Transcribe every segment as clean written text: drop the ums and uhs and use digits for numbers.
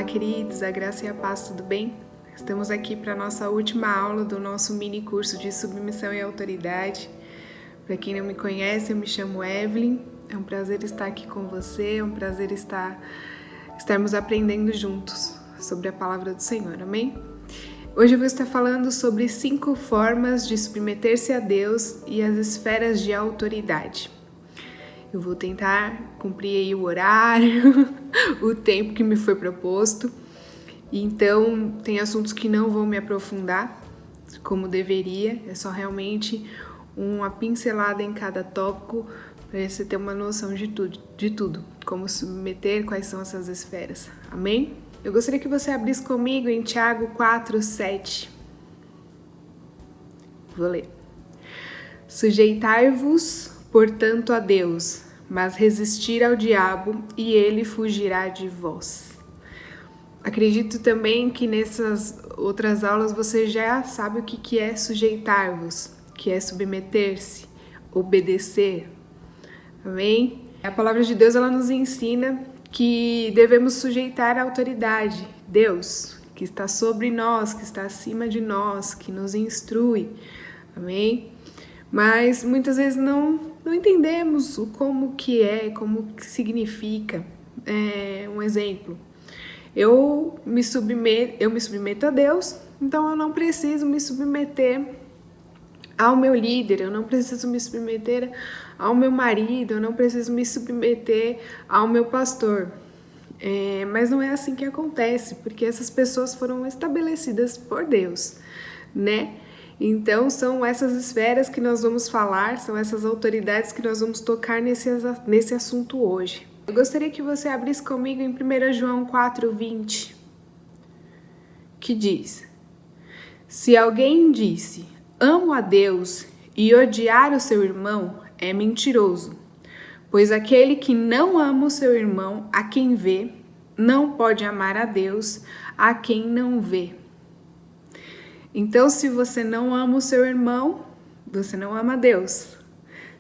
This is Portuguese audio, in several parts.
Olá, queridos, a graça e a paz, tudo bem? Estamos aqui para a nossa última aula do nosso mini curso de submissão e autoridade. Para quem não me conhece, eu me chamo Evelyn, é um prazer estar aqui com você, é um prazer estarmos aprendendo juntos sobre a palavra do Senhor, amém? Hoje eu vou estar falando sobre 5 formas de submeter-se a Deus e as esferas de autoridade. Eu vou tentar cumprir aí o horário, o tempo que me foi proposto. Então, tem assuntos que não vou me aprofundar como deveria. É só realmente uma pincelada em cada tópico para você ter uma noção de tudo. Como submeter, quais são essas esferas. Amém? Eu gostaria que você abrisse comigo em Tiago 4:7. Vou ler. Sujeitai-vos, portanto, a Deus, mas resistir ao diabo e ele fugirá de vós. Acredito também que nessas outras aulas você já sabe o que é sujeitar-vos, que é submeter-se, obedecer. Amém? A palavra de Deus ela nos ensina que devemos sujeitar a autoridade, Deus, que está sobre nós, que está acima de nós, que nos instrui. Amém? Mas muitas vezes não entendemos o como que é, como que significa. Um exemplo, eu me submeto a Deus, então eu não preciso me submeter ao meu líder, eu não preciso me submeter ao meu marido, eu não preciso me submeter ao meu pastor. Mas não é assim que acontece, porque essas pessoas foram estabelecidas por Deus, né? Então, são essas esferas que nós vamos falar, são essas autoridades que nós vamos tocar nesse assunto hoje. Eu gostaria que você abrisse comigo em 1 João 4:20, que diz: Se alguém disse, amo a Deus, e odiar o seu irmão, é mentiroso, pois aquele que não ama o seu irmão, a quem vê, não pode amar a Deus, a quem não vê. Então, se você não ama o seu irmão, você não ama a Deus.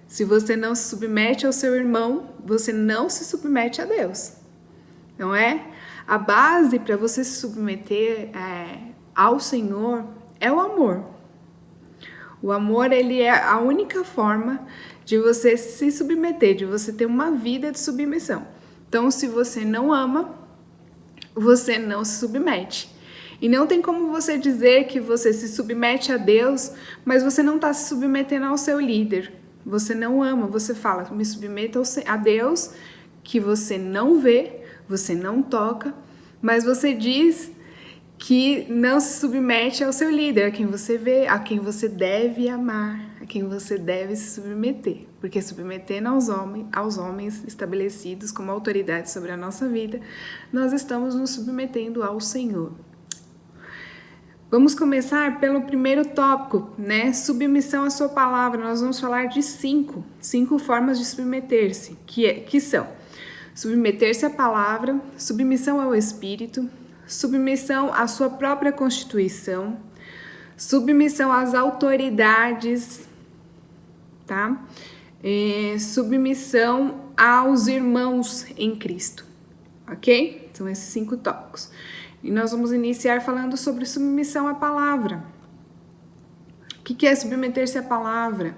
Se você não se submete ao seu irmão, você não se submete a Deus. Não é? A base para você se submeter ao Senhor é o amor. O amor, ele é a única forma de você se submeter, de você ter uma vida de submissão. Então, se você não ama, você não se submete. E não tem como você dizer que você se submete a Deus, mas você não está se submetendo ao seu líder. Você não ama, você fala, me submeta a Deus, que você não vê, você não toca, mas você diz que não se submete ao seu líder, a quem você vê, a quem você deve amar, a quem você deve se submeter. Porque submetendo aos homens estabelecidos como autoridade sobre a nossa vida, nós estamos nos submetendo ao Senhor. Vamos começar pelo primeiro tópico, né? Submissão à sua palavra. Nós vamos falar de 5 formas de submeter-se, que são submeter-se à palavra, submissão ao Espírito, submissão à sua própria constituição, submissão às autoridades, tá? Submissão aos irmãos em Cristo, ok? São esses 5 tópicos. E nós vamos iniciar falando sobre submissão à palavra. O que é submeter-se à palavra?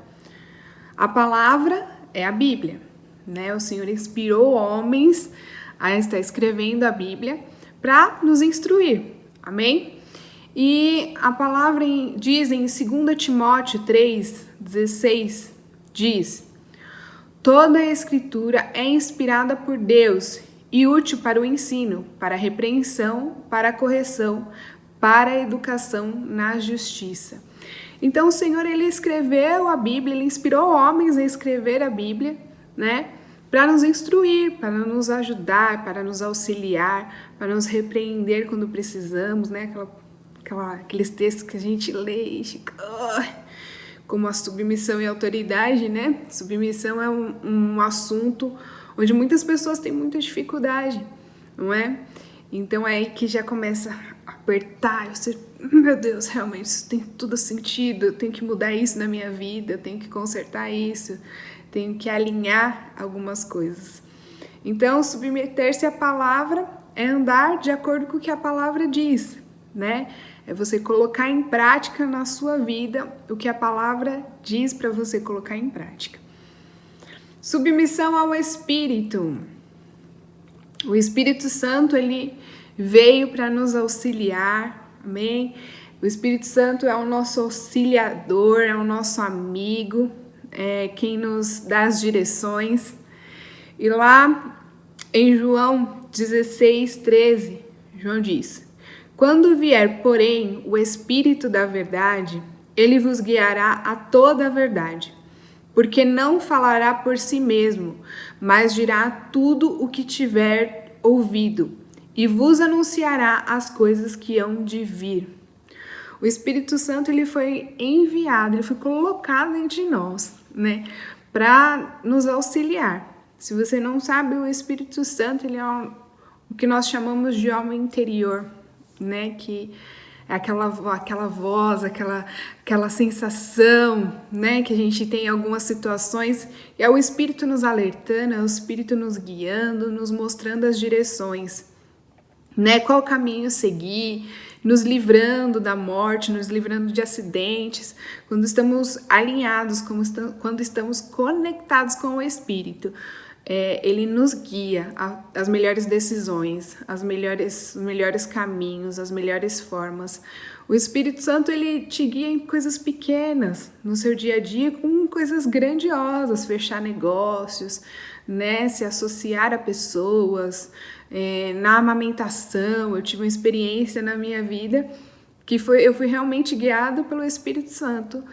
A palavra é a Bíblia, né? O Senhor inspirou homens a estar escrevendo a Bíblia para nos instruir, amém? E a palavra diz em 2 Timóteo 3:16, diz: Toda a Escritura é inspirada por Deus e útil para o ensino, para a repreensão, para a correção, para a educação na justiça. Então o Senhor, ele escreveu a Bíblia, ele inspirou homens a escrever a Bíblia, né? Para nos instruir, para nos ajudar, para nos auxiliar, para nos repreender quando precisamos, né? Aqueles textos que a gente lê e fica, como a submissão e a autoridade, né? Submissão é um assunto onde muitas pessoas têm muita dificuldade, não é? Então é aí que já começa a apertar, meu Deus, realmente isso tem tudo sentido, eu tenho que mudar isso na minha vida, eu tenho que consertar isso, tenho que alinhar algumas coisas. Então, submeter-se à palavra é andar de acordo com o que a palavra diz, né? É você colocar em prática na sua vida o que a palavra diz para você colocar em prática. Submissão ao Espírito. O Espírito Santo, ele veio para nos auxiliar, amém? O Espírito Santo é o nosso auxiliador, é o nosso amigo, é quem nos dá as direções. E lá em João 16:13, João diz: quando vier, porém, o Espírito da verdade, ele vos guiará a toda a verdade, porque não falará por si mesmo, mas dirá tudo o que tiver ouvido, e vos anunciará as coisas que hão de vir. O Espírito Santo, ele foi enviado, ele foi colocado entre nós, né, para nos auxiliar. Se você não sabe, o Espírito Santo, ele é o que nós chamamos de homem interior, né, que é aquela voz, aquela sensação, né, que a gente tem em algumas situações, e é o Espírito nos alertando, é o Espírito nos guiando, nos mostrando as direções, né, qual caminho seguir, nos livrando da morte, nos livrando de acidentes, quando estamos alinhados, quando estamos conectados com o Espírito. Ele nos guia às melhores decisões, os melhores caminhos, as melhores formas. O Espírito Santo, ele te guia em coisas pequenas, no seu dia a dia, com coisas grandiosas, fechar negócios, né, se associar a pessoas, na amamentação. Eu tive uma experiência na minha vida que eu fui realmente guiado pelo Espírito Santo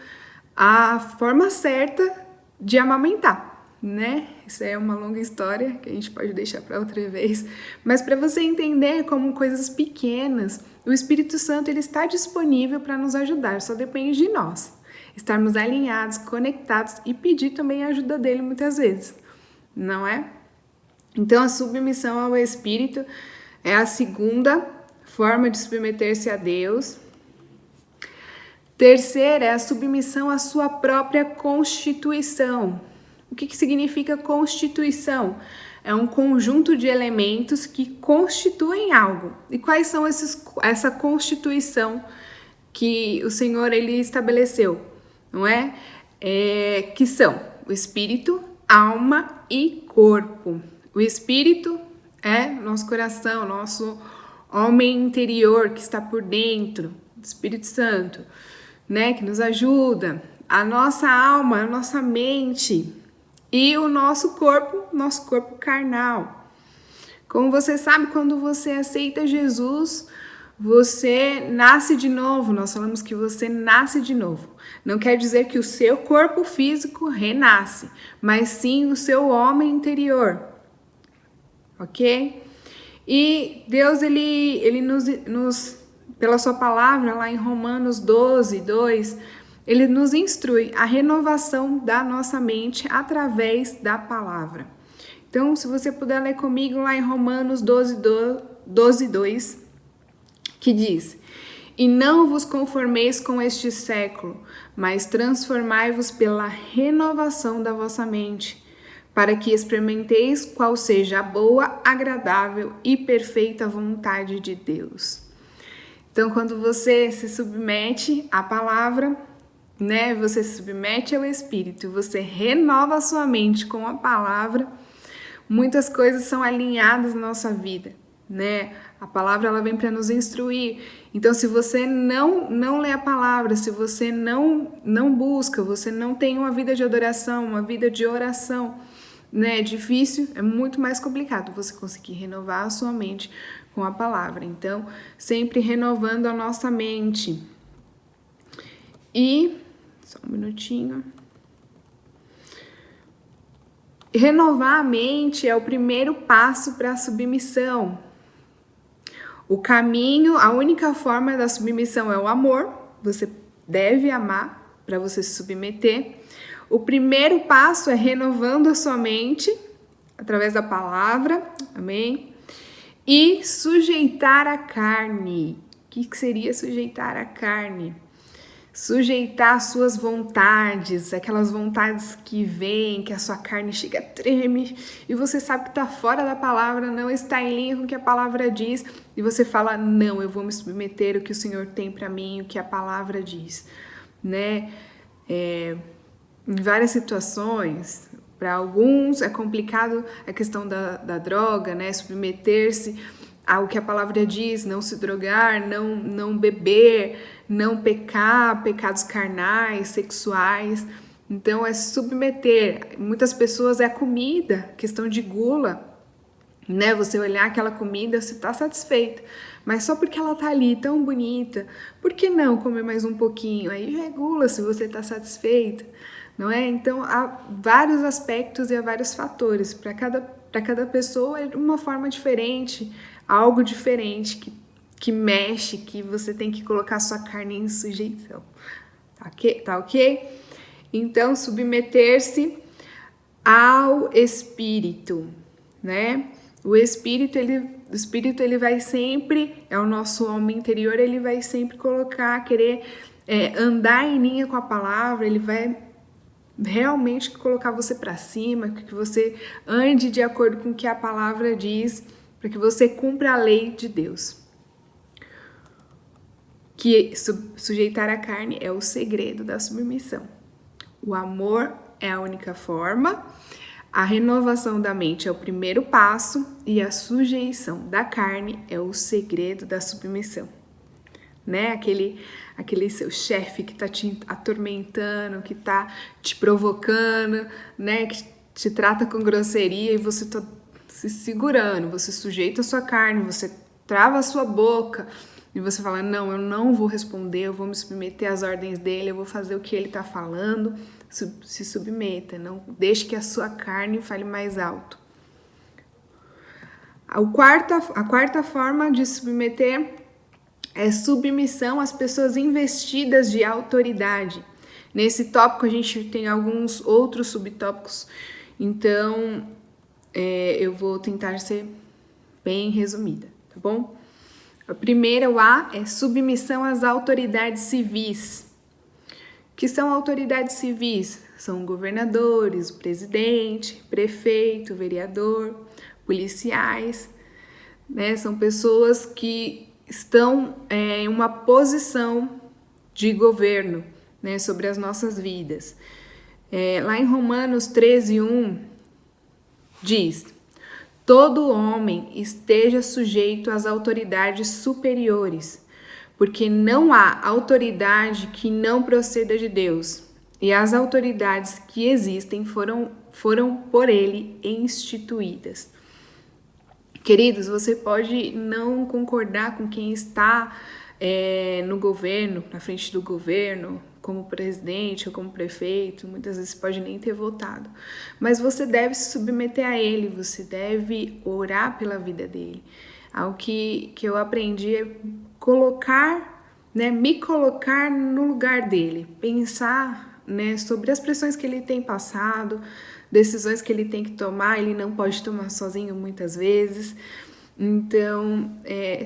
a forma certa de amamentar, né? Isso é uma longa história que a gente pode deixar para outra vez, mas para você entender como coisas pequenas, o Espírito Santo, ele está disponível para nos ajudar, só depende de nós estarmos alinhados, conectados e pedir também a ajuda dele muitas vezes, não é? Então a submissão ao Espírito é a segunda forma de submeter-se a Deus. Terceira é a submissão à sua própria constituição. O que significa constituição? É um conjunto de elementos que constituem algo. E quais são essa constituição que o Senhor, ele estabeleceu? Não é? Que são o espírito, alma e corpo. O espírito é nosso coração, nosso homem interior que está por dentro do Espírito Santo, né? Que nos ajuda. A nossa alma, a nossa mente. E o nosso corpo carnal. Como você sabe, quando você aceita Jesus, você nasce de novo. Nós falamos que você nasce de novo. Não quer dizer que o seu corpo físico renasce, mas sim o seu homem interior. Ok? E Deus, ele nos pela sua palavra, lá em Romanos 12:2, ele nos instrui a renovação da nossa mente através da palavra. Então, se você puder ler comigo lá em Romanos 12:2, que diz: e não vos conformeis com este século, mas transformai-vos pela renovação da vossa mente, para que experimenteis qual seja a boa, agradável e perfeita vontade de Deus. Então, quando você se submete à palavra, né, você se submete ao Espírito, você renova a sua mente com a palavra, muitas coisas são alinhadas na nossa vida, né? A palavra, ela vem para nos instruir. Então, se você não lê a palavra, se você não busca, você não tem uma vida de adoração, uma vida de oração, né? É difícil, é muito mais complicado você conseguir renovar a sua mente com a palavra. Então, sempre renovando a nossa mente. E só um minutinho. Renovar a mente é o primeiro passo para a submissão. O caminho, a única forma da submissão é o amor. Você deve amar para você se submeter. O primeiro passo é renovando a sua mente através da palavra. Amém? E sujeitar a carne. O que seria sujeitar a carne? sujeitar as suas vontades, aquelas vontades que vêm, que a sua carne chega, treme, e você sabe que está fora da palavra, não está em linha com o que a palavra diz, e você fala, não, eu vou me submeter ao que o Senhor tem para mim, o que a palavra diz, né? Em várias situações, para alguns é complicado a questão da droga, né? Submeter-se ao que a palavra diz, não se drogar, não beber, não pecar, pecados carnais, sexuais. Então é submeter. Muitas pessoas é a comida, questão de gula, né? Você olhar aquela comida, você está satisfeita, mas só porque ela tá ali tão bonita, por que não comer mais um pouquinho? Aí já é gula se você está satisfeita, não é? Então há vários aspectos e há vários fatores. Para cada pessoa é de uma forma diferente, algo diferente que mexe, que você tem que colocar sua carne em sujeição. Tá ok? Então, submeter-se ao Espírito, né? O Espírito ele vai sempre, é o nosso homem interior, ele vai sempre querer andar em linha com a palavra, ele vai realmente colocar você para cima, que você ande de acordo com o que a palavra diz, para que você cumpra a lei de Deus. Que sujeitar a carne é o segredo da submissão. O amor é a única forma, a renovação da mente é o primeiro passo e a sujeição da carne é o segredo da submissão. Né? Aquele seu chefe que tá te atormentando, que tá te provocando, né? Que te trata com grosseria e você tá se segurando, você sujeita a sua carne, você trava a sua boca e você fala, não, eu não vou responder, eu vou me submeter às ordens dele, eu vou fazer o que ele tá falando. Se submeta, não deixe que a sua carne fale mais alto. A quarta forma de submeter é submissão às pessoas investidas de autoridade. Nesse tópico a gente tem alguns outros subtópicos, então eu vou tentar ser bem resumida, tá bom? A primeira, o A, é submissão às autoridades civis. O que são autoridades civis? São governadores, o presidente, prefeito, vereador, policiais, né? São pessoas que estão em uma posição de governo, né, sobre as nossas vidas. Lá em Romanos 13:1 diz: todo homem esteja sujeito às autoridades superiores, porque não há autoridade que não proceda de Deus, e as autoridades que existem foram por ele instituídas. Queridos, você pode não concordar com quem está no governo, na frente do governo, como presidente ou como prefeito, muitas vezes pode nem ter votado, mas você deve se submeter a ele, você deve orar pela vida dele. Algo que eu aprendi é me colocar no lugar dele, pensar, né, sobre as pressões que ele tem passado, decisões que ele tem que tomar, ele não pode tomar sozinho muitas vezes. Então,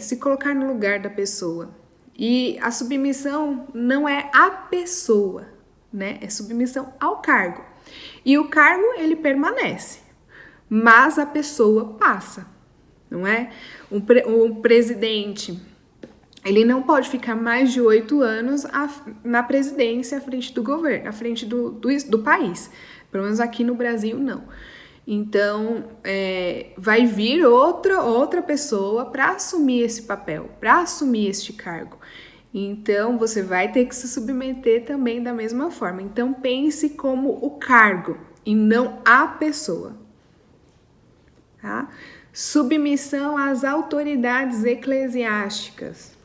se colocar no lugar da pessoa. E a submissão não é à pessoa, né? É submissão ao cargo. E o cargo, ele permanece, mas a pessoa passa, não é? O presidente, ele não pode ficar mais de 8 anos na presidência à frente do governo, à frente do país. Pelo menos aqui no Brasil, não. Então, vai vir outra pessoa para assumir esse papel, para assumir este cargo. Então, você vai ter que se submeter também da mesma forma. Então, pense como o cargo e não a pessoa. Tá? Submissão às autoridades eclesiásticas,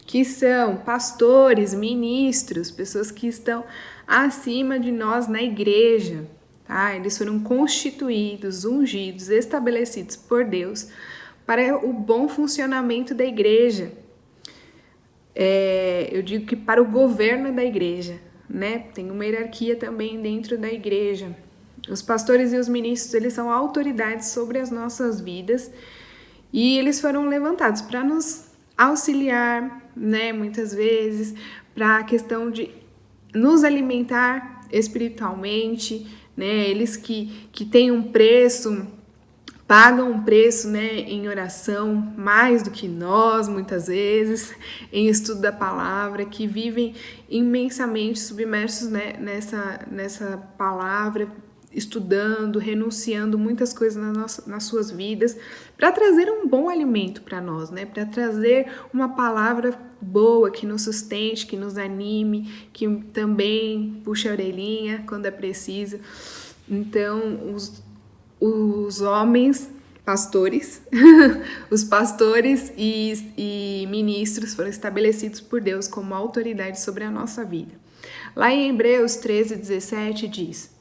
que são pastores, ministros, pessoas que estão acima de nós na igreja. Tá? Eles foram constituídos, ungidos, estabelecidos por Deus para o bom funcionamento da igreja. Eu digo que para o governo da igreja, né? Tem uma hierarquia também dentro da igreja. Os pastores e os ministros, eles são autoridades sobre as nossas vidas e eles foram levantados para nos auxiliar, né? Muitas vezes, para a questão de nos alimentar espiritualmente, né? Eles que têm um preço, pagam um preço, né, em oração, mais do que nós, muitas vezes, em estudo da palavra, que vivem imensamente submersos, né, nessa palavra, estudando, renunciando muitas coisas nas suas vidas, para trazer um bom alimento para nós, né, para trazer uma palavra boa, que nos sustente, que nos anime, que também puxe a orelhinha quando é preciso. Então, os homens pastores, os pastores e ministros foram estabelecidos por Deus como autoridade sobre a nossa vida. Lá em Hebreus 13:17 diz: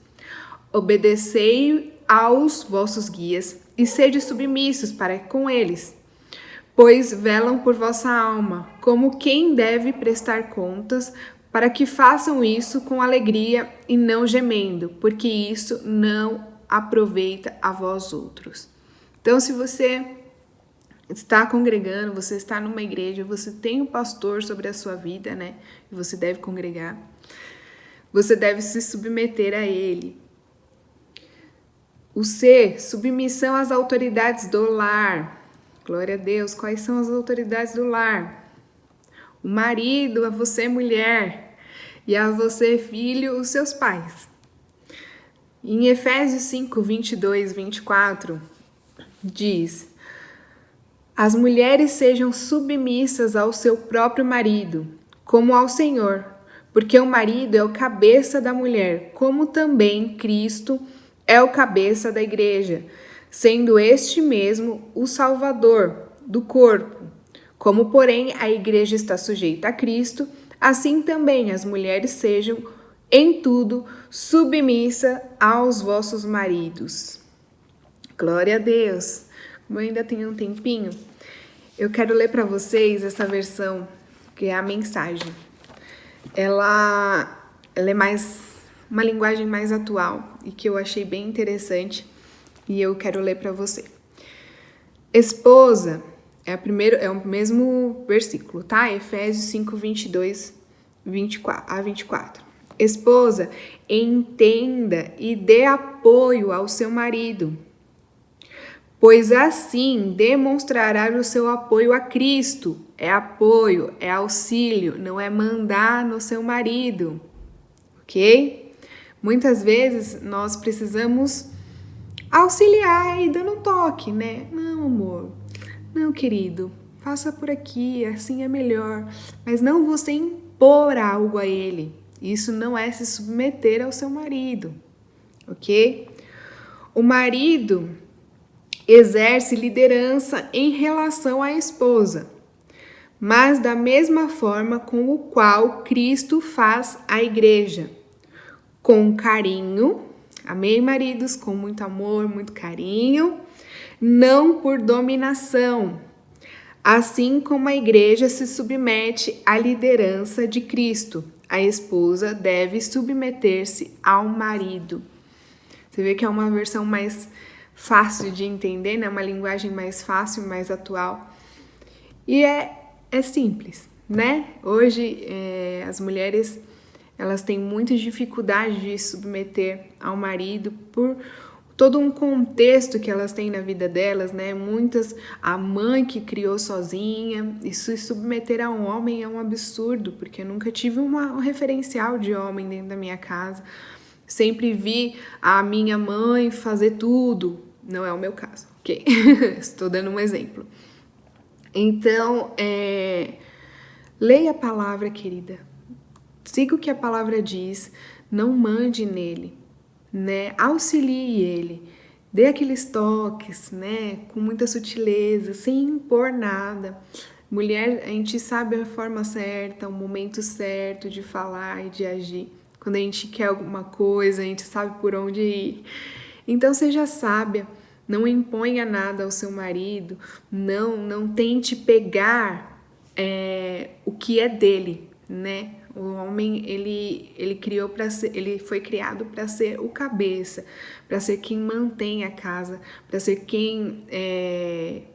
obedecei aos vossos guias e sede submissos para com eles, pois velam por vossa alma, como quem deve prestar contas, para que façam isso com alegria e não gemendo, porque isso não aproveita a vós outros. Então, se você está congregando, você está numa igreja, você tem um pastor sobre a sua vida, né? E você deve congregar. Você deve se submeter a ele. O C, submissão às autoridades do lar. Glória a Deus. Quais são as autoridades do lar? O marido, a você, mulher, e a você, filho, os seus pais. Em Efésios 5, 22, 24, diz: as mulheres sejam submissas ao seu próprio marido, como ao Senhor, porque o marido é o cabeça da mulher, como também Cristo é o cabeça da igreja, sendo este mesmo o Salvador do corpo. Como, porém, a igreja está sujeita a Cristo, assim também as mulheres sejam, em tudo, submissa aos vossos maridos. Glória a Deus! Como eu ainda tenho um tempinho, eu quero ler para vocês essa versão, que é a mensagem. Ela é uma linguagem mais atual e que eu achei bem interessante e eu quero ler para você. Esposa, é o mesmo versículo, tá? Efésios 5, 22 a 24. Esposa, entenda e dê apoio ao seu marido, pois assim demonstrará o seu apoio a Cristo. É apoio, é auxílio, não é mandar no seu marido, ok? Muitas vezes nós precisamos auxiliar e dando um toque, né? Não, amor, não, querido, faça por aqui, assim é melhor. Mas não você impor algo a ele. Isso não é se submeter ao seu marido, ok? O marido exerce liderança em relação à esposa, mas da mesma forma com o qual Cristo faz a igreja, com carinho. Amém, maridos? Com muito amor, muito carinho, não por dominação, assim como a igreja se submete à liderança de Cristo. A esposa deve submeter-se ao marido. Você vê que é uma versão mais fácil de entender, né? Uma linguagem mais fácil, mais atual. E é simples, né? Hoje, as mulheres, elas têm muita dificuldade de se submeter ao marido por todo um contexto que elas têm na vida delas, né? Muitas, a mãe que criou sozinha, e se submeter a um homem é um absurdo, porque eu nunca tive um referencial de homem dentro da minha casa. Sempre vi a minha mãe fazer tudo. Não é o meu caso, ok? Estou dando um exemplo. Então, leia a palavra, querida. Siga o que a palavra diz. Não mande nele, né? Auxilie ele. Dê aqueles toques, né? Com muita sutileza, sem impor nada. Mulher, a gente sabe a forma certa, o momento certo de falar e de agir. Quando a gente quer alguma coisa, a gente sabe por onde ir. Então, seja sábia. Não imponha nada ao seu marido. Não tente pegar o que é dele, né? O homem, ele foi criado para ser o cabeça, para ser quem mantém a casa, para ser quem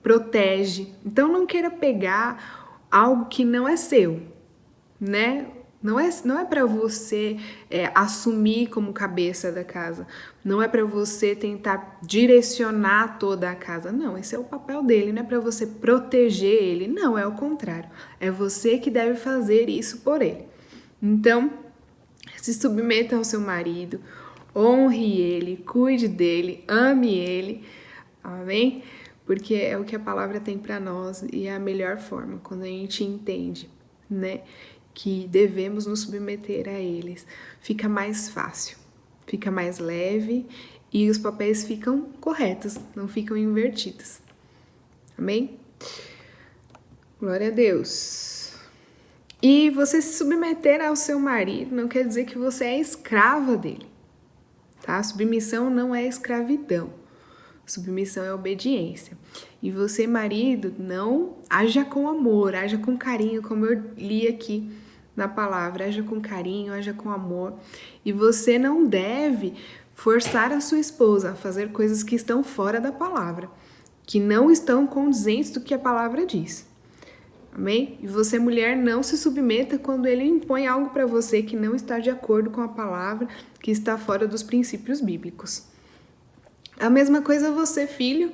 protege. Então, não queira pegar algo que não é seu, né? Não é para você assumir como cabeça da casa. Não é para você tentar direcionar toda a casa. Não, esse é o papel dele. Não é para você proteger ele. Não, é o contrário. É você que deve fazer isso por ele. Então, se submeta ao seu marido, honre ele, cuide dele, ame ele. Amém? Porque é o que a palavra tem para nós e é a melhor forma quando a gente entende, né? Que devemos nos submeter a eles. Fica mais fácil, fica mais leve e os papéis ficam corretos, não ficam invertidos. Amém? Glória a Deus. E você se submeter ao seu marido não quer dizer que você é escrava dele, tá? Submissão não é escravidão. Submissão é obediência. E você, marido, não haja com amor, haja com carinho, como eu li aqui na palavra, haja com carinho, haja com amor. E você não deve forçar a sua esposa a fazer coisas que estão fora da palavra, que não estão condizentes do que a palavra diz. Amém? E você, mulher, não se submeta quando ele impõe algo para você que não está de acordo com a palavra, que está fora dos princípios bíblicos. A mesma coisa você, filho,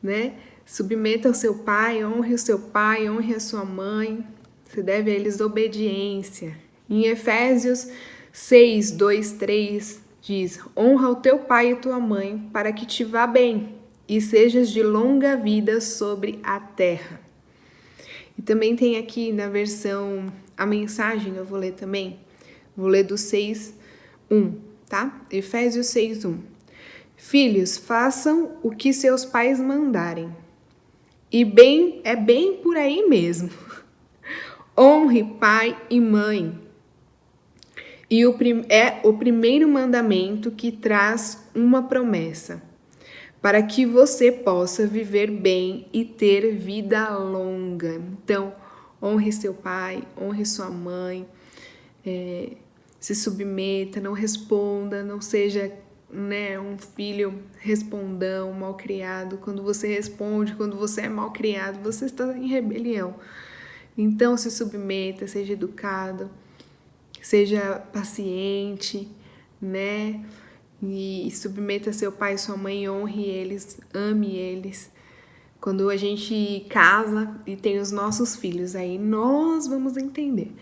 né? Submeta ao seu pai, honre o seu pai, honre a sua mãe. Você deve a eles obediência. Em Efésios 6, 2, 3 diz: honra o teu pai e tua mãe, para que te vá bem e sejas de longa vida sobre a terra. E também tem aqui na versão a mensagem, eu vou ler também. Vou ler do 6, 1, tá? Efésios 6, 1. Filhos, façam o que seus pais mandarem. E é bem por aí mesmo. Honre pai e mãe. E é o primeiro mandamento que traz uma promessa, para que você possa viver bem e ter vida longa. Então, honre seu pai, honre sua mãe, se submeta, não responda, não seja, né, um filho respondão, malcriado. Quando você responde, quando você é malcriado, você está em rebelião. Então, se submeta, seja educado, seja paciente, né? E submeta seu pai e sua mãe, honre eles, ame eles. Quando a gente casa e tem os nossos filhos, aí nós vamos entender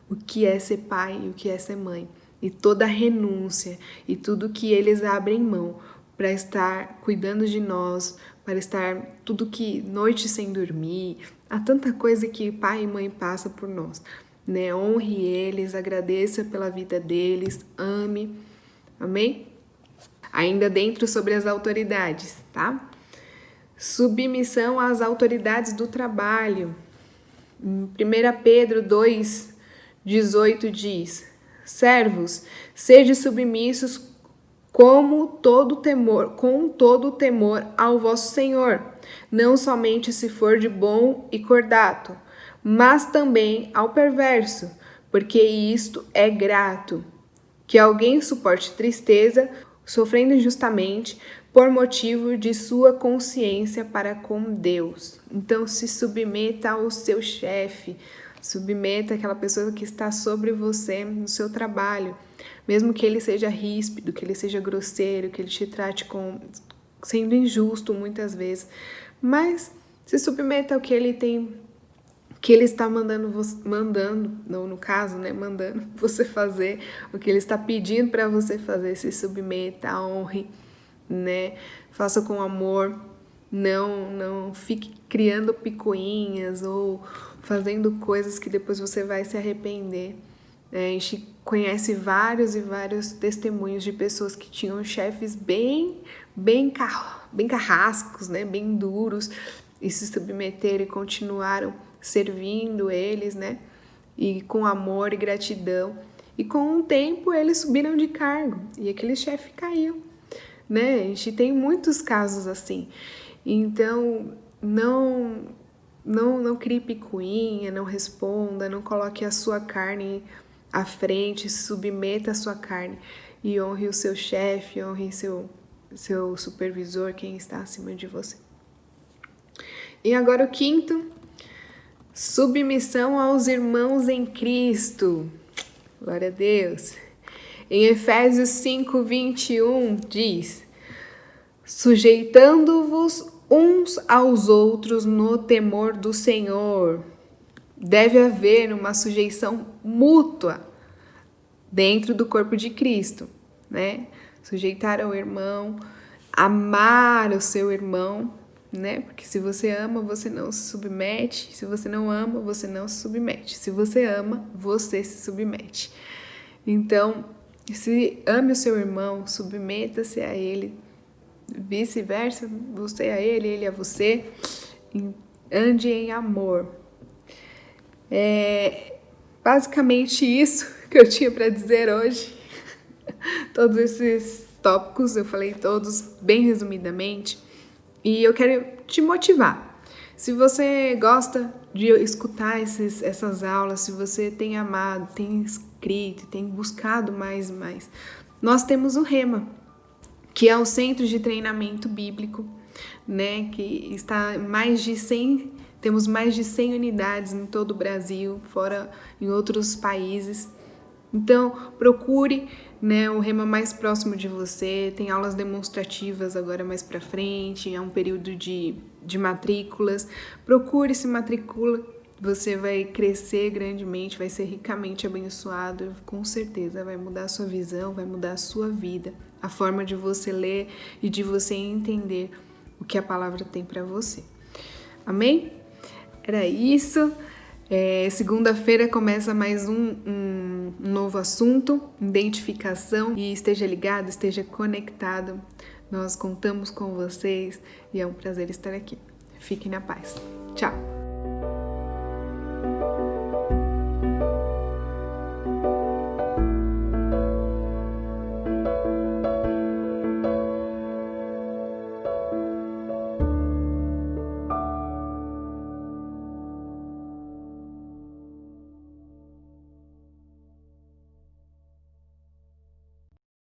o que é ser pai e o que é ser mãe. E toda a renúncia e tudo que eles abrem mão para estar cuidando de nós, para estar tudo que noite sem dormir, há tanta coisa que pai e mãe passam por nós, né? Honre eles, agradeça pela vida deles, ame, amém? Ainda dentro sobre as autoridades, tá? Submissão às autoridades do trabalho. 1 Pedro 2, 18 diz: servos, sede submissos com todo temor ao vosso Senhor, não somente se for de bom e cordato, mas também ao perverso, porque isto é grato, que alguém suporte tristeza, sofrendo injustamente, por motivo de sua consciência para com Deus. Então, se submeta ao seu chefe, submeta aquela pessoa que está sobre você no seu trabalho, mesmo que ele seja ríspido, que ele seja grosseiro, que ele te trate sendo injusto muitas vezes, mas se submeta ao que ele tem, que ele está mandando, no caso, né, mandando você fazer, o que ele está pedindo para você fazer, se submeta, honre, né, faça com amor, não fique criando picuinhas ou fazendo coisas que depois você vai se arrepender. A gente conhece vários e vários testemunhos de pessoas que tinham chefes bem carrascos, né, bem duros, e se submeteram e continuaram servindo eles, né, e com amor e gratidão. E com o tempo eles subiram de cargo e aquele chefe caiu, né? A gente tem muitos casos assim. Então, não crie picuinha, não responda, não coloque a sua carne à frente, submeta a sua carne e honre o seu chefe, honre seu supervisor, quem está acima de você. E agora o quinto, Submissão aos irmãos em Cristo. Glória a Deus. Em Efésios 5:21 diz: sujeitando-vos uns aos outros no temor do Senhor. Deve haver uma sujeição mútua dentro do corpo de Cristo, né? Sujeitar ao irmão, amar o seu irmão, né? Porque se você ama, você não se submete. Se você não ama, você não se submete. Se você ama, você se submete. Então, se ame o seu irmão, submeta-se a ele. Vice-versa, você a ele, ele a você. Ande em amor. Basicamente isso que eu tinha para dizer hoje. Todos esses tópicos, eu falei todos bem resumidamente. E eu quero te motivar. Se você gosta de escutar essas aulas, se você tem amado, tem escrito, tem buscado mais e mais, nós temos o Rema, que é o Centro de Treinamento Bíblico, né? Que está temos mais de 100 unidades em todo o Brasil, fora em outros países. Então, procure, né, o Rema mais próximo de você. Tem aulas demonstrativas agora mais para frente, é um período de matrículas. Procure, se matricula, você vai crescer grandemente, vai ser ricamente abençoado, com certeza vai mudar a sua visão, vai mudar a sua vida, a forma de você ler e de você entender o que a palavra tem para você. Amém? Era isso. Segunda-feira começa mais um novo assunto, identificação, e esteja ligado, esteja conectado. Nós contamos com vocês e é um prazer estar aqui. Fiquem na paz. Tchau!